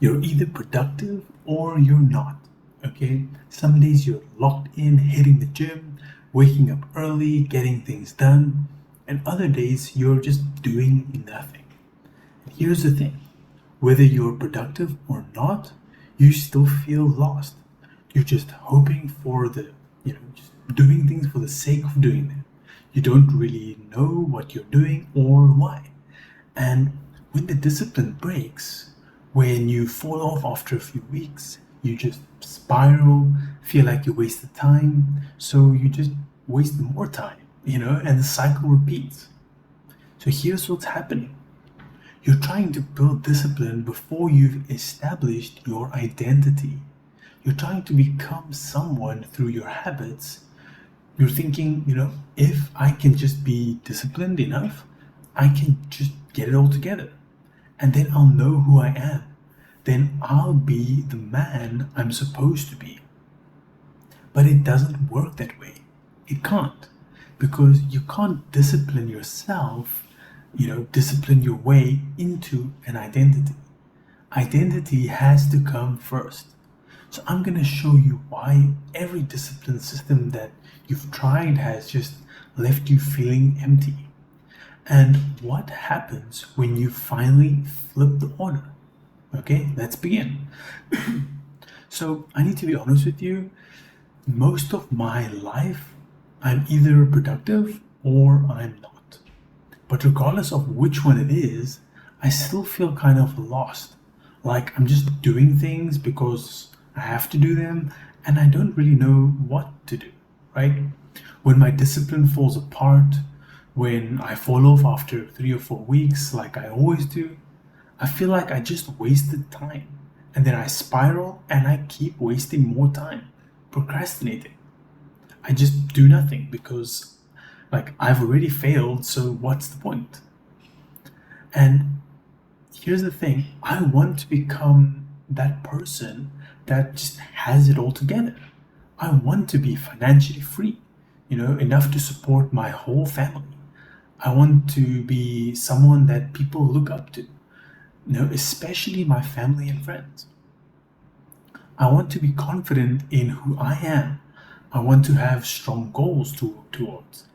You're either productive or you're not. Okay? Some days you're locked in, hitting the gym, waking up early, getting things done, and other days you're just doing nothing. And here's the thing, whether you're productive or not, you still feel lost. You're just hoping for just doing things for the sake of doing them. You don't really know what you're doing or why. And when the discipline breaks, when you fall off after a few weeks, you just spiral, feel like you wasted time, so you just waste more time, and the cycle repeats. So here's what's happening. You're trying to build discipline before you've established your identity. You're trying to become someone through your habits. You're thinking, if I can just be disciplined enough, I can just get it all together. And then I'll know who I am. Then I'll be the man I'm supposed to be. But it doesn't work that way. It can't. Because you can't discipline yourself, discipline your way into an identity. Identity has to come first. So I'm going to show you why every discipline system that you've tried has just left you feeling empty. And what happens when you finally flip the order? Okay, let's begin. So I need to be honest with you. Most of my life, I'm either productive or I'm not. But regardless of which one it is, I still feel kind of lost. Like I'm just doing things because I have to do them and I don't really know what to do, right? When my discipline falls apart, when I fall off after 3 or 4 weeks like I always do, I feel like I just wasted time. And then I spiral and I keep wasting more time, procrastinating. I just do nothing because I've already failed, so what's the point? And here's the thing, I want to become that person that just has it all together. I want to be financially free, enough to support my whole family. I want to be someone that people look up to, especially my family and friends. I want to be confident in who I am. I want to have strong goals to work towards.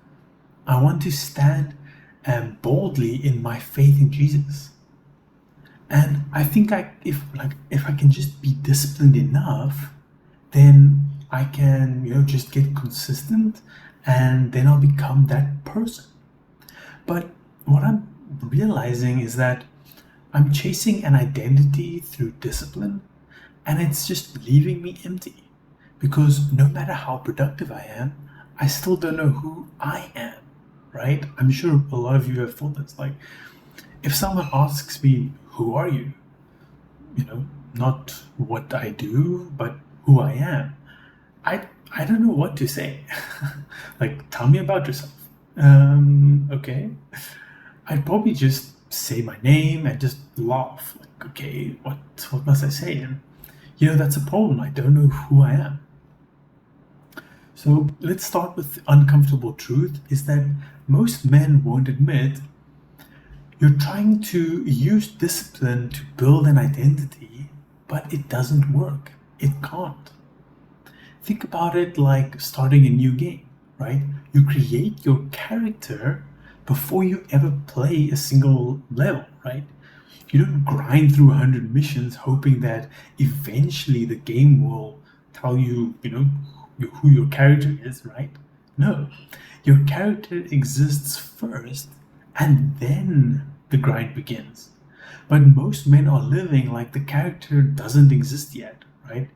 I want to stand boldly in my faith in Jesus. And I think if I can just be disciplined enough, then I can just get consistent, and then I'll become that person. But what I'm realizing is that I'm chasing an identity through discipline, and it's just leaving me empty. Because no matter how productive I am, I still don't know who I am, right? I'm sure a lot of you have thought this. If someone asks me, who are you? Not what I do, but who I am. I don't know what to say. Tell me about yourself. Okay. I'd probably just say my name and just laugh. Okay, what must I say? And that's a problem. I don't know who I am. So let's start with the uncomfortable truth is that most men won't admit you're trying to use discipline to build an identity, but it doesn't work. It can't. Think about it like starting a new game, right? You create your character before you ever play a single level, right? You don't grind through 100 missions hoping that eventually the game will tell you, who your character is, right? No. Your character exists first and then the grind begins. But most men are living like the character doesn't exist yet, right?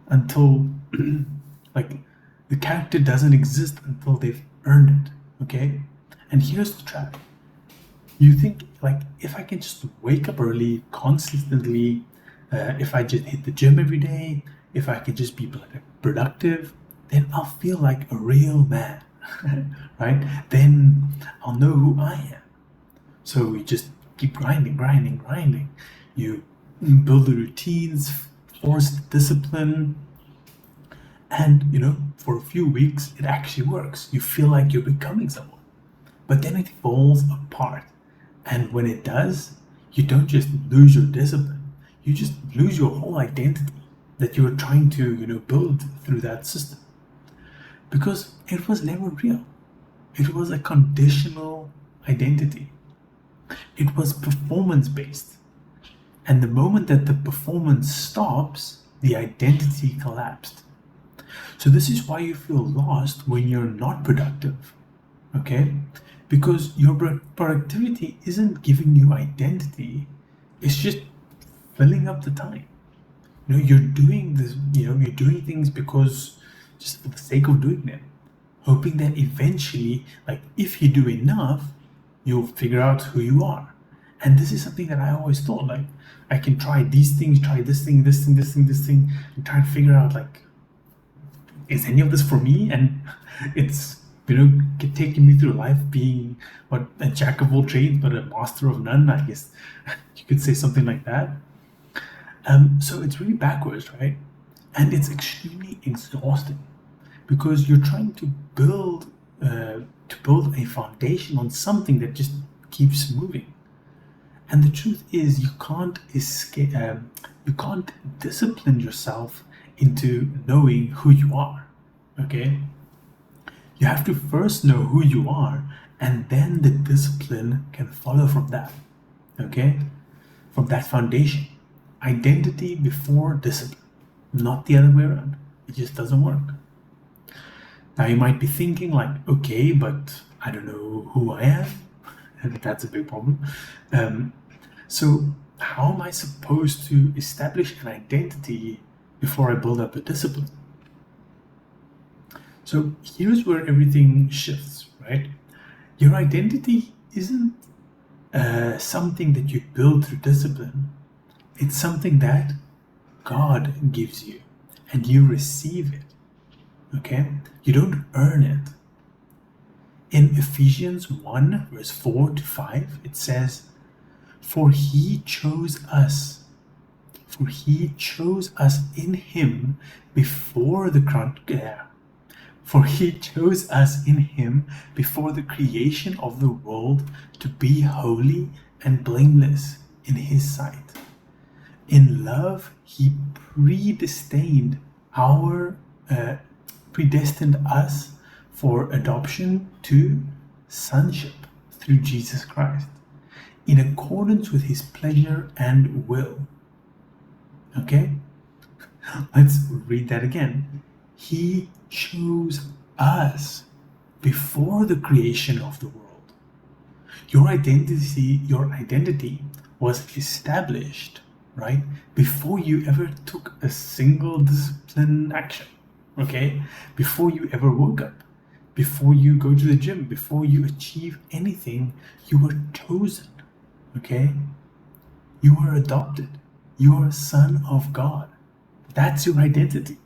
Until, the character doesn't exist until they've earned it, okay? And here's the trap. You think, if I can just wake up early, consistently, if I just hit the gym every day, if I can just be productive, then I'll feel like a real man, right? Then I'll know who I am. So you just keep grinding. You build the routines, force the discipline, and, for a few weeks, it actually works. You feel like you're becoming someone. But then it falls apart. And when it does, you don't just lose your discipline. you just lose your whole identity that you were trying to, build through that system. Because it was never real. It was a conditional identity. It was performance based. And the moment that the performance stops, the identity collapsed. So this is why you feel lost when you're not productive. Okay? Because your productivity isn't giving you identity, it's just filling up the time. You're doing this, you're doing things because just for the sake of doing them, hoping that eventually, like if you do enough, you'll figure out who you are. And this is something that I always thought, like I can try these things, try this thing, and try and figure out, like, is any of this for me? And it's taking me through life being a jack of all trades but a master of none, I guess you could say something like that. So it's really backwards, right? And it's extremely exhausting because you're trying to build a foundation on something that just keeps moving. And the truth is, you can't escape. You can't discipline yourself into knowing who you are. Okay. You have to first know who you are, and then the discipline can follow from that. Okay? From that foundation. Identity before discipline, not the other way around. It just doesn't work. Now you might be thinking, like, okay, but I don't know who I am. And that's a big problem. So how am I supposed to establish an identity before I build up a discipline? So here's where everything shifts, right? Your identity isn't something that you build through discipline. It's something that God gives you and you receive it. Okay? You don't earn it. In Ephesians 1, verse 4 to 5, it says, For he chose us in him before the creation of the world to be holy and blameless in his sight. In love, he predestined us for adoption to sonship through Jesus Christ, in accordance with his pleasure and will. Okay? Let's read that again. He chose us before the creation of the world. Your identity was established, right, before you ever took a single discipline action. Okay? Before you ever woke up, before you go to the gym, before you achieve anything, you were chosen. Okay? You were adopted. You are a son of God. That's your identity.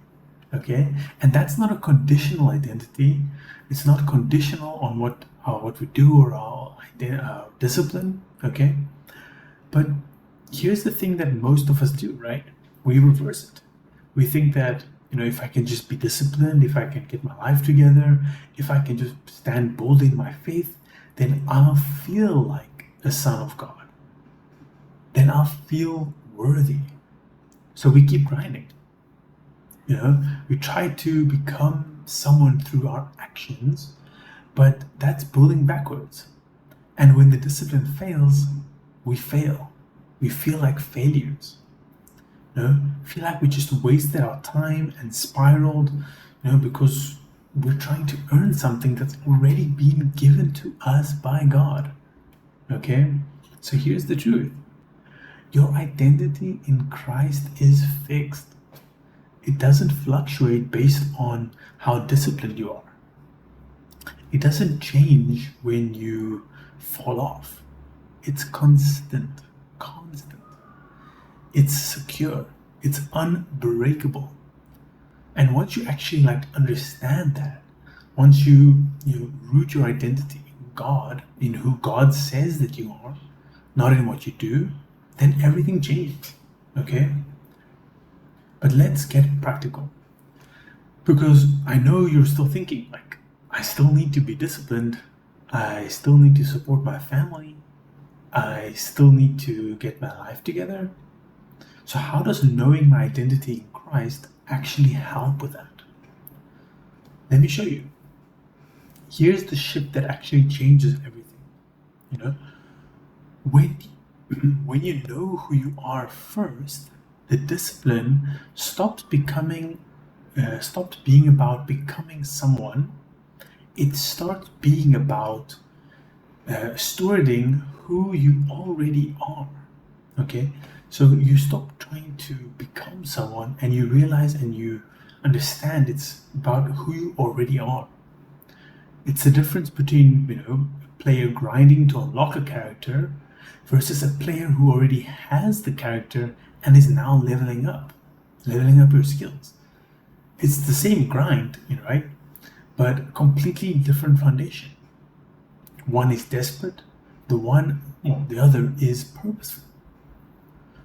Okay? And that's not a conditional identity. It's not conditional on what we do or our discipline. Okay? But here's the thing that most of us do, right? We reverse it. We think that, if I can just be disciplined, if I can get my life together, if I can just stand boldly in my faith, then I'll feel like a son of God. Then I'll feel worthy. So we keep grinding. We try to become someone through our actions, but that's building backwards. And when the discipline fails, we fail. We feel like failures. Feel like we just wasted our time and spiraled, because we're trying to earn something that's already been given to us by God. Okay? So here's the truth. Your identity in Christ is fixed. It doesn't fluctuate based on how disciplined you are. It doesn't change when you fall off. It's constant. It's secure. It's unbreakable. And once you actually understand that, once you root your identity in God, in who God says that you are, not in what you do, then everything changes. Okay? But let's get practical. Because I know you're still thinking, I still need to be disciplined. I still need to support my family. I still need to get my life together. So how does knowing my identity in Christ actually help with that? Let me show you. Here's the shift that actually changes everything. You know, when when you know who you are first, the discipline stopped being about becoming someone. It starts being about stewarding who you already are. Okay, so you stop trying to become someone, and you realize and you understand it's about who you already are. It's the difference between, a player grinding to unlock a character versus a player who already has the character and is now leveling up your skills. It's the same grind, right? But completely different foundation. One is desperate, the other is purposeful.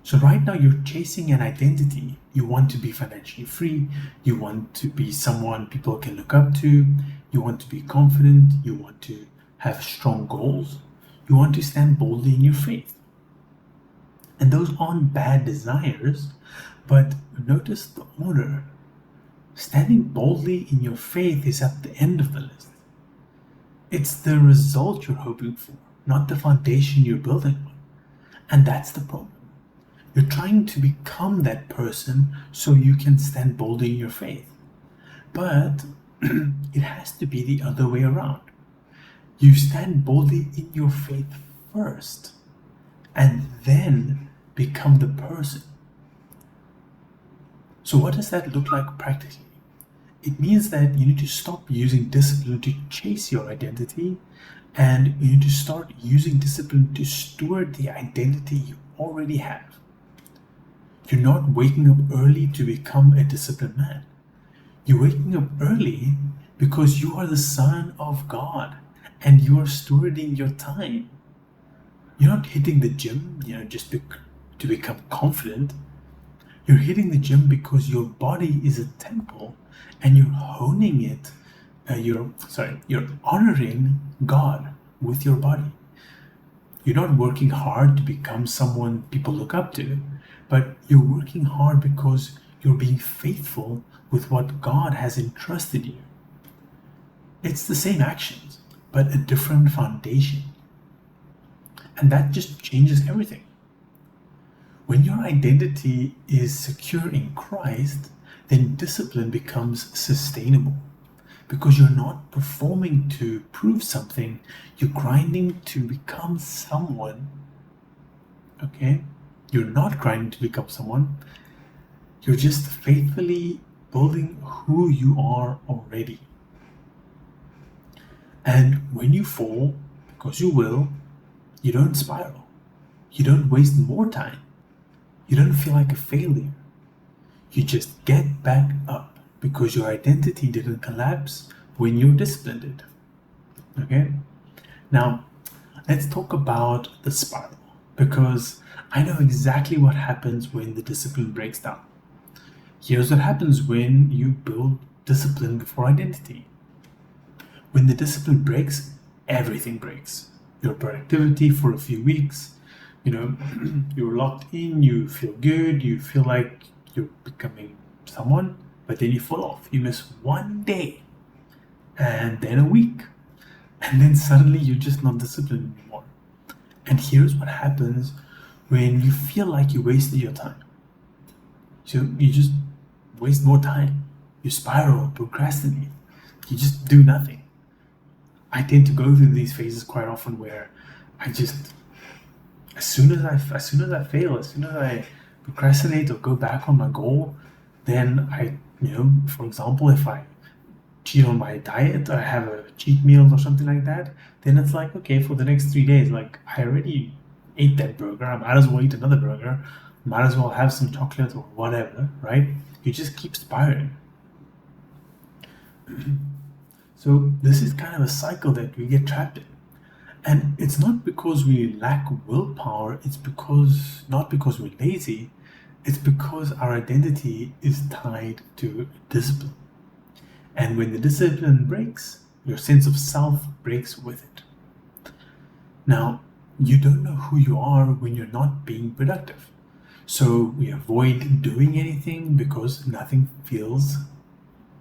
So right now you're chasing an identity. You want to be financially free. You want to be someone people can look up to. You want to be confident. You want to have strong goals. You want to stand boldly in your faith. And those aren't bad desires, but notice the order. Standing boldly in your faith is at the end of the list. It's the result you're hoping for, not the foundation you're building on. And that's the problem. You're trying to become that person so you can stand boldly in your faith. But it has to be the other way around. You stand boldly in your faith first and then become the person. So what does that look like practically? It means that you need to stop using discipline to chase your identity, and you need to start using discipline to steward the identity you already have. You're not waking up early to become a disciplined man. You're waking up early because you are the Son of God and you are stewarding your time. You're not hitting the gym, just to become confident. You're hitting the gym because your body is a temple and you're honing it. You're honoring God with your body. You're not working hard to become someone people look up to, but you're working hard because you're being faithful with what God has entrusted you. It's the same actions, but a different foundation. And that just changes everything. When your identity is secure in Christ, then discipline becomes sustainable. Because you're not performing to prove something, you're grinding to become someone. Okay? You're not grinding to become someone. You're just faithfully building who you are already. And when you fall, because you will, you don't spiral. You don't waste more time. You don't feel like a failure. You just get back up because your identity didn't collapse when you disciplined it. Okay? Now, let's talk about the spiral, because I know exactly what happens when the discipline breaks down. Here's what happens when you build discipline before identity. When the discipline breaks, everything breaks. Your productivity for a few weeks, you're locked in, you feel good, you feel like you're becoming someone, but then you fall off. You miss one day, and then a week, and then suddenly you're just not disciplined anymore. And here's what happens when you feel like you wasted your time. So you just waste more time. You spiral, procrastinate. You just do nothing. I tend to go through these phases quite often where I just, as soon as I fail, as soon as I procrastinate or go back on my goal, then I, for example, if I cheat on my diet or I have a cheat meal or something like that, then it's like, okay, for the next 3 days, like I already ate that burger, I might as well eat another burger, might as well have some chocolate or whatever, right? You just keep spiraling. So this is kind of a cycle that we get trapped in. And it's not because we lack willpower, it's not because we're lazy, it's because our identity is tied to discipline. And when the discipline breaks, your sense of self breaks with it. Now, you don't know who you are when you're not being productive. So we avoid doing anything because nothing feels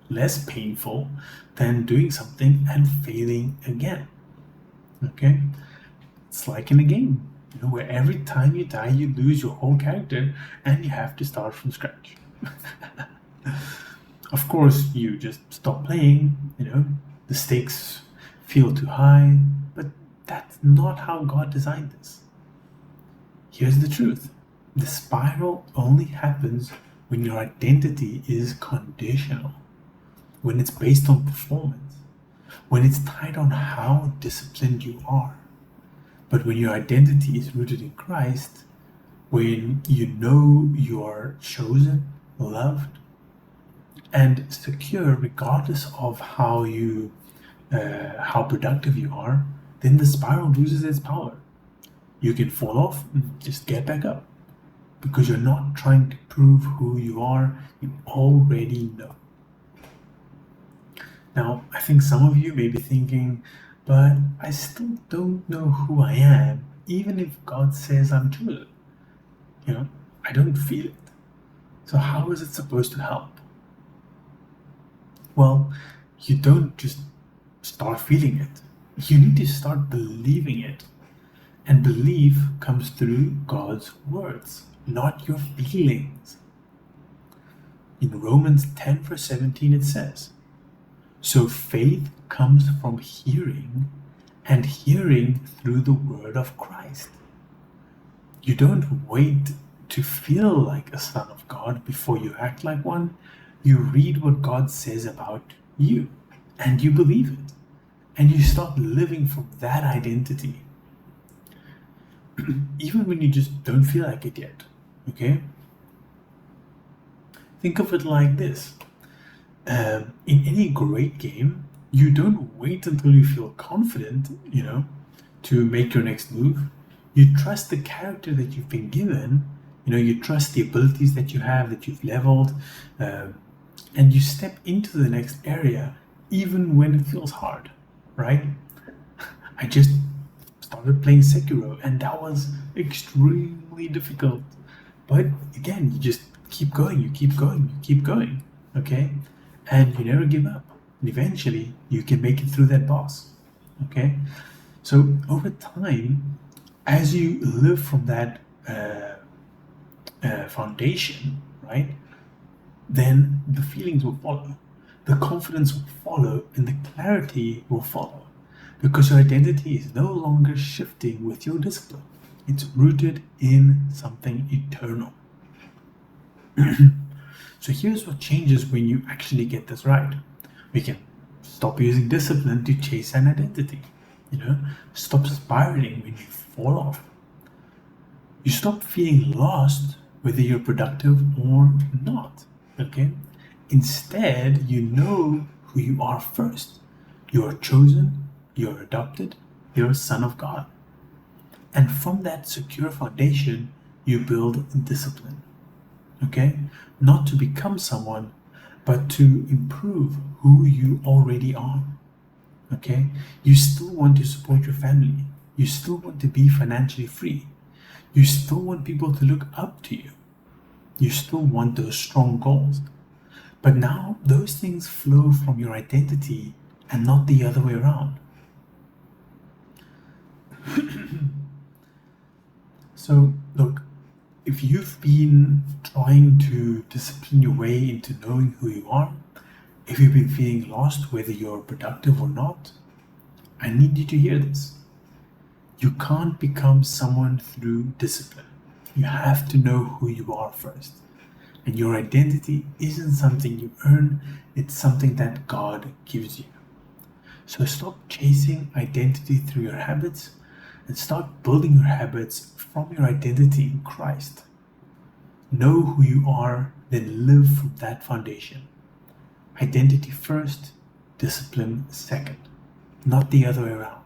less painful than doing something and failing again. Okay? It's like in a game, where every time you die, you lose your whole character and you have to start from scratch. Of course, you just stop playing, the stakes feel too high, but that's not how God designed this. Here's the truth: the spiral only happens when your identity is conditional, when it's based on performance, when it's tied on how disciplined you are. But when your identity is rooted in Christ, when you know you are chosen, loved, and secure, regardless of how productive you are, then the spiral loses its power. You can fall off and just get back up because you're not trying to prove who you are. You already know. Now, I think some of you may be thinking, but I still don't know who I am, even if God says I'm chosen. I don't feel it. So how is it supposed to help? Well, you don't just start feeling it. You need to start believing it. And belief comes through God's words, not your feelings. In Romans 10 verse 17 it says, "So faith comes from hearing, and hearing through the word of Christ." You don't wait to feel like a son of God before you act like one. You read what God says about you, and you believe it. And you start living from that identity. Even when you just don't feel like it yet, okay? Think of it like this. In any great game, you don't wait until you feel confident, to make your next move. You trust the character that you've been given, you trust the abilities that you have, that you've leveled, and you step into the next area even when it feels hard, right? I just started playing Sekiro, and that was extremely difficult. But again, you just keep going, you keep going, you keep going, okay? And you never give up. And eventually, you can make it through that boss, okay? So over time, as you live from that foundation, right, then the feelings will follow, the confidence will follow, and the clarity will follow. Because your identity is no longer shifting with your discipline. It's rooted in something eternal. So here's what changes when you actually get this right. We can stop using discipline to chase an identity. Stop spiraling when you fall off. You stop feeling lost whether you're productive or not. Okay? Instead, you know who you are first. You are chosen, you're adopted, you're a son of God. And from that secure foundation, you build discipline. Okay? Not to become someone, but to improve who you already are. Okay? You still want to support your family. You still want to be financially free. You still want people to look up to you. You still want those strong goals. But now those things flow from your identity and not the other way around. So, look, if you've been trying to discipline your way into knowing who you are, if you've been feeling lost whether you're productive or not, I need you to hear this. You can't become someone through discipline. You have to know who you are first. And your identity isn't something you earn, it's something that God gives you. So stop chasing identity through your habits and start building your habits from your identity in Christ. Know who you are, then live from that foundation. Identity first, discipline second, not the other way around.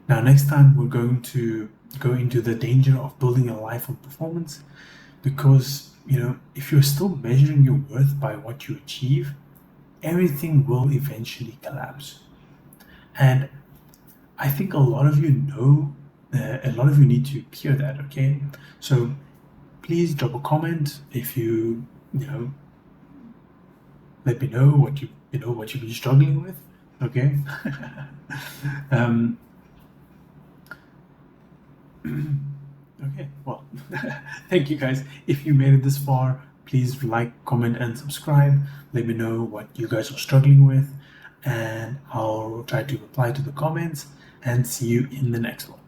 Now, next time we're going to go into the danger of building a life of performance, because if you're still measuring your worth by what you achieve, everything will eventually collapse. And I think a lot of you need to hear that, okay? So please drop a comment if you let me know what what you've been struggling with. Okay. Okay, well, thank you guys. If you made it this far, please like, comment, and subscribe. Let me know what you guys are struggling with, and I'll try to reply to the comments and see you in the next one.